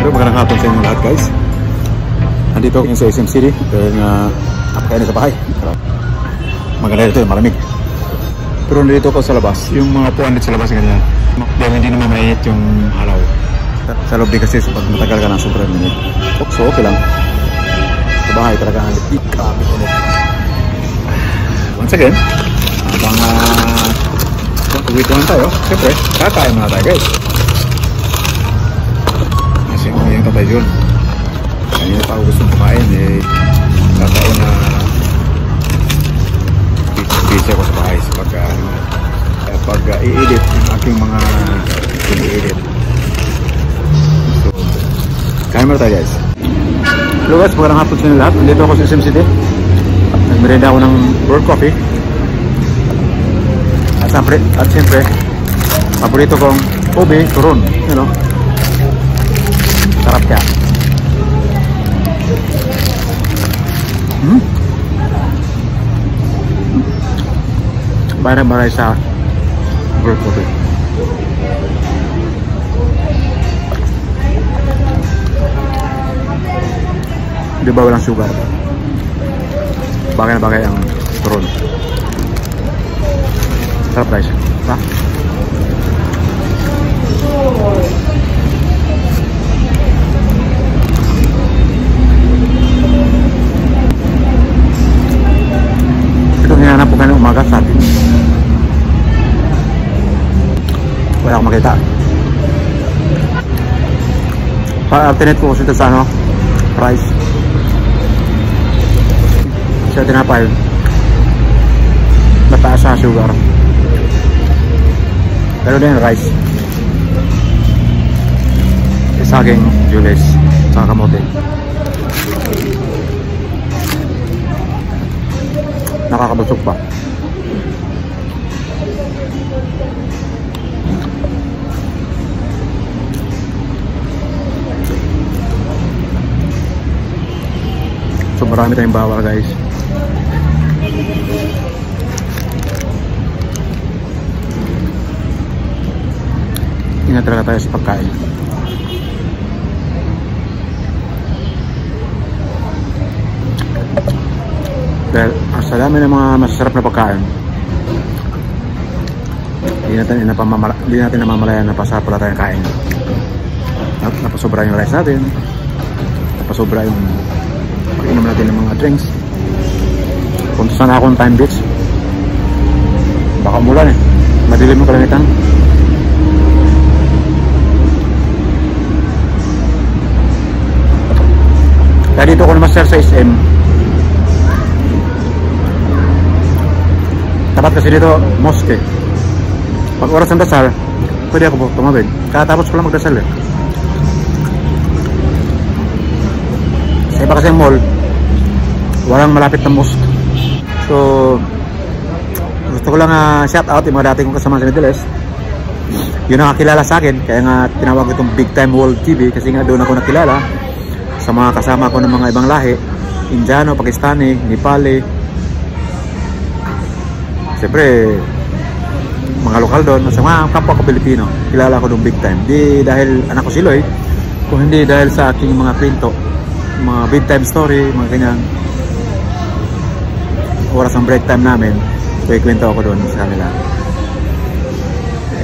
Magandang hapon sa inyo lahat, guys. Nandito ako sa SM City dahil napakain sa bahay. Maganda dito, malamig. Pero nandito ako sa labas. Yung mga puwan dito sa labas ganyan. Dahil hindi naman mainit yung halaw. Sa loob din kasi pag matagal ka na sobrang minute. So okay lang. Sa bahay talaga ang litik. Once again, habang pag-wait lang tayo, siyempre, kakain muna tayo, guys. Kasi yung tatay yun. Kanina pa ako gustong kumain, kataon na busy ako sa bahay pag i-edit yung aking mga i-edit. So, kain muna tayo, guys. Hello guys, magandang hapon sa inyo lahat. Dito ako sa SM City. Nagmerenda ako ng world coffee. At siyempre, paborito kong ube turon. You know? Sarap siya. Baray-baray sa world coffee. Di ba walang sugar? Bagay na bagay ang turon. Sarap guys. Ha? Itong hinanap ko kanina umaga sa atin. Wala akong makita. Pa-alternate ko kasi ito sa price. Sa tinapay. Mataas sa sugar. Pero din rice. Saging, jules, saka kamote. Nakakabusog pa. So marami tayong bawal, guys. Ingat talaga tayo sa pagkain. Dahil sa dami ng mga masasarap na pagkain, hindi natin namamalayan na pasarap pala tayong kain. Napasobra yung rice natin, napasobra yung pag-inom natin ng mga drinks. Punta sana akong Time Beach, baka umulan madilim yung kalamitan. Kaya dito ako namaster sa SM. Tapat kasi dito, mosque. Pag oras ng dasal, pwede ako po tumawid. Katapos ko lang magdasal Sa iba kasi mall, walang malapit na mosque. So, gusto ko lang shout out yung mga dati kong kasama sa Middle East. Yun ang nakakilala sa akin. Kaya nga tinawag ko itong Big Time World TV kasi nga doon ako nakilala sa mga kasama ko ng mga ibang lahi, Indiano, Pakistani, Nepali, siyempre mga lokal doon, sa mga kapwa ko Pilipino. Kilala ko doon big time, di dahil anak ko si Lloyd, kung hindi dahil sa aking mga kwento, mga big time story, mga ganyan. Oras ng break time namin, kwento ako doon sa kanila.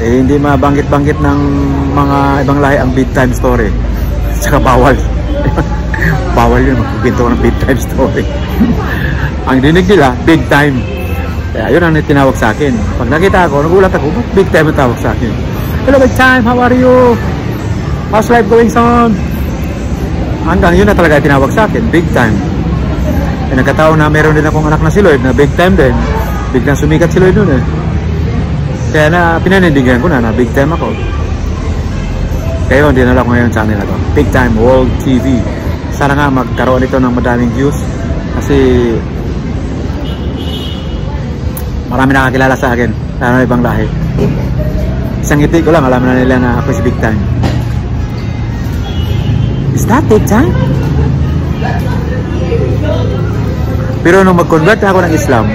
Hindi mabanggit-banggit ng mga ibang lahi ang big time story, tsaka bawal. Bawal yun, magpipinto ko ng big time story. Ang dinig nila, big time. Kaya yun ang tinawag sa akin. Pag nakita ako, nagulat ako, big time ang tawag sa akin. Hello, big time, how are you? How's life going on? Hanggang yun na talaga tinawag sa akin, big time. Nagkataon na meron din akong anak na si Lloyd na big time din. Biglang sumikat si Lloyd nun Kaya na pinanindigan ko na big time ako. Kaya yun, dinala ko ngayon sa channel na to, Big Time World TV. Sana nga magkaroon ito ng madaming views kasi marami nakakilala sa akin, lalo na ibang lahi. Isang ngiti ko lang, alam na nila na ako si Big Time. Is that Big Time? Pero nung mag-convert ako ng Islam,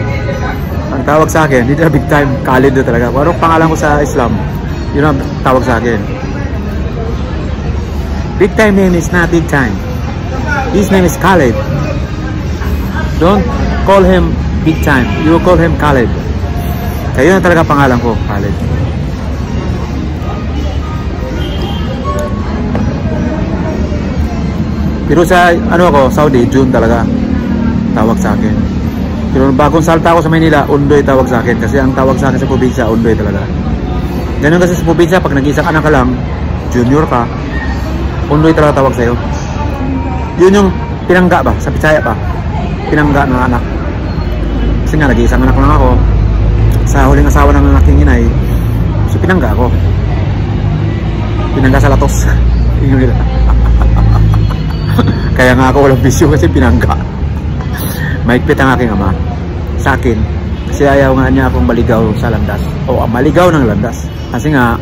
ang tawag sa akin, hindi na Big Time, Khalid na talaga. Kung anong pangalan ko sa Islam, yun ang tawag sa akin. Big time name is not big time. His name is Khaled. Don't call him big time. You call him Khaled. Kaya na talaga pangalan ko, Khaled. Pero sa ano ako, Saudi, June talaga tawag sa akin. Pero bagong salta ako sa Manila, Undoy tawag sa akin. Kasi ang tawag sa akin sa probinsya, Undoy talaga. Ganun kasi sa probinsya, pag nag-isang anak ka lang, junior ka, Undoy talaga tawag sa'yo. Yun yung pinangga ba? Sa Bisaya pa. Pinangga ng anak. Kasi nga, nag-iisang anak lang ako. Sa huling asawa ng aking inay, so pinangga ako. Pinangga sa latos. Yun nila. Kaya nga ako walang bisyo kasi pinangga. Maigpit ang aking ama sa akin. Kasi ayaw nga niya akong maligaw sa landas. O maligaw ng landas. Kasi nga,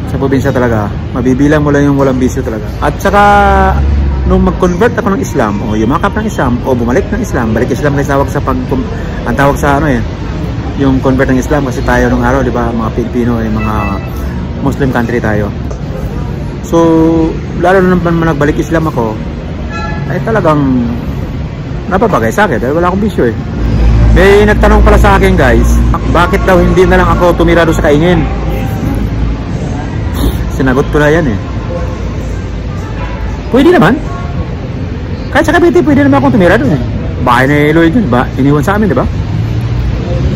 sa probinsya talaga, mabibilang mo lang yung walang bisyo talaga. At saka, nung mag-convert ako ng Islam, o yumakap ng Islam, o bumalik ng Islam, balik Islam kasi tawag sa ang tawag sa ano eh, yung convert ng Islam kasi tayo nung araw, di ba, mga Pilipino ay mga Muslim country tayo. So, lalo na naman nagbalik Islam ako, ay talagang napabagay sa akin dahil wala akong bisyo eh. May nagtanong pala sa akin guys, bakit daw hindi na lang ako tumira doon sa Kaingin? Sinagot ko na yan eh. Pwede naman. Kahit sa Cavite, pwede naman akong tumira doon eh. Bahay na Lloyd yun, ba? Iniwan sa amin, di ba?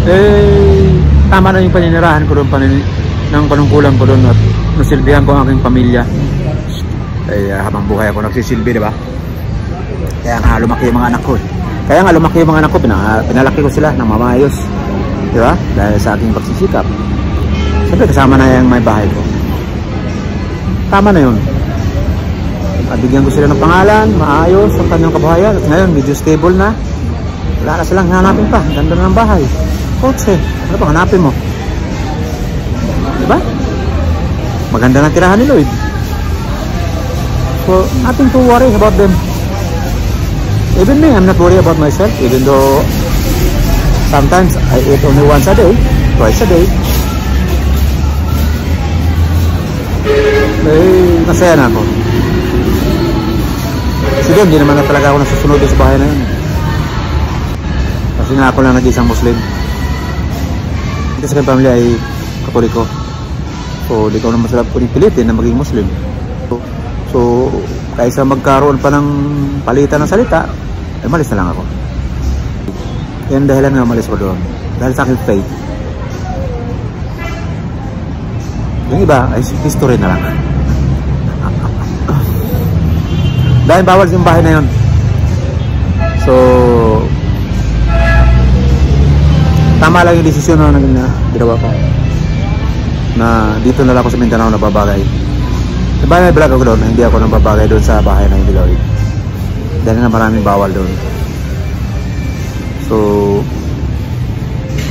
Eh, tama na yung paninirahan ko doon, ng panungkulan ko doon at nasilbihan ko ang aking pamilya. Eh, habang buhay ako nagsisilbi, di ba? Kaya nga lumaki yung mga anak ko. Pinalaki ko sila ng mamayos. Di ba? Dahil sa aking pagsisikap. Siyempre kasama na yung may bahay ko. Tama na yun. Bigyan ko sila ng pangalan, maayos ang kanyang kabuhayan. At ngayon, medyo stable na. Wala na silang hanapin pa. Ganda na ng bahay. Kotse. Ano pa hanapin mo? Di ba? Maganda na tirahan ni Lloyd. So, nothing to worry about them. Even me, I'm not worried about myself, even though sometimes I eat only once a day, twice a day. Eh, masaya na ako. Sige, hindi naman na talaga ako nasusunod sa bahay na yun. Kasi nga ako lang nag-isang Muslim. Kasi sa pamilya ay Katoliko. So, di ko naman sila pinipilit na maging Muslim. So, kaysa magkaroon pa ng palitan ng salita, eh malis na lang ako. Yan dahilan nga malis ko doon. Dahil sa aking faith. Yung iba ay history na lang. Dahil bawal yung bahay na yun. So, tama lang yung desisyon na ginawa ko. Na dito na lang ako sa Mindanao na babagay. Diba may vlog ako doon na hindi ako nababagay doon sa bahay na hindi Lloyd. Dahil na maraming bawal doon. So,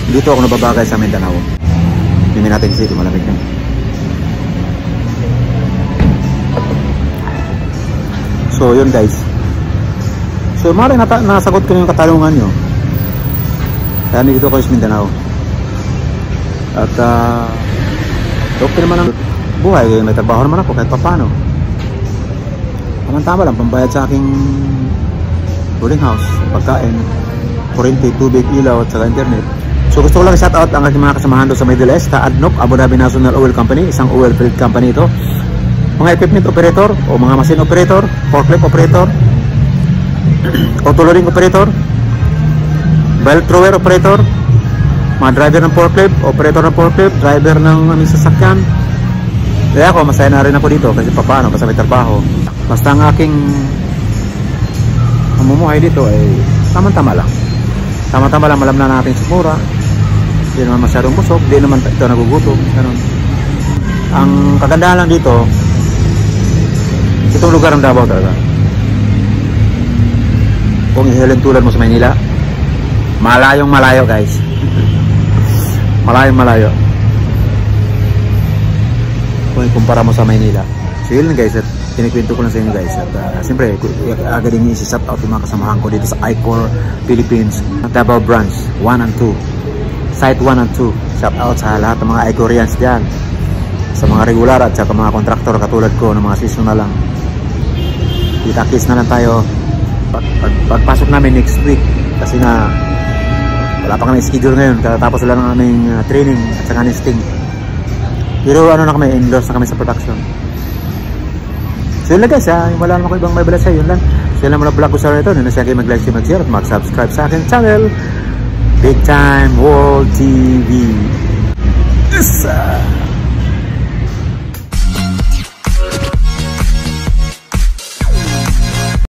dito ako nababagay sa Mindanao. Hindi natin city, malamig na. So, yun guys. So, maraming nasagot ko yung katanungan nyo. Kaya dito ako sa Mindanao. At, okay naman ang buhay, may trabaho naman ako kahit paano. Tama lang, pambayad sa aking boarding house, pagkain, kuryente, tubig, ilaw at saka internet. So gusto ko lang shout out ang aking mga kasamahan doon sa Middle East, sa ADNOC, Abu Dhabi National Oil Company, isang oil field company ito. Mga equipment operator o mga machine operator, forklift operator, auto loading operator, belt thrower operator, mga driver ng forklift, operator ng forklift, driver ng aming sasakyan. Kaya ako, masaya na rin ako dito kasi paano, basta may trabaho. Basta ang aking mamumuhay dito ay tama-tama lang. Tama-tama lang, malam na natin sigura. Hindi naman masyadong busog, hindi naman ito nagugutom. Ganun. Ang kagandahan lang dito, itong lugar ng Davao talaga. Kung ihilin tulad mo sa Maynila, malayong malayo guys. Malayong malayo. Kung ikumpara mo sa Maynila. So yun guys, at kinikwento ko lang sa inyo guys. At siyempre, agad din isi-shout out yung mga kasamahan ko dito sa I-Core Philippines Davao Branch 1 and 2. Site 1 and 2. Shout out sa lahat ng mga I-Coreans dyan. Sa mga regular at sa mga kontraktor katulad ko ng mga seasonal lang. kita-kits na lang tayo pagpasok namin next week. Kasi nga, wala pa kami schedule ngayon. Katapos wala ng aming training at saka nesting. Pero ano na kami, in-loss na kami sa production. So yun lang guys, wala naman ko ibang may balas sa'yo. Yun lang. So yun lang muna vlog ko sa ito. Nung nasya kayo mag-like, mag-share at mag-subscribe sa akin channel, Big Time World TV. Yes!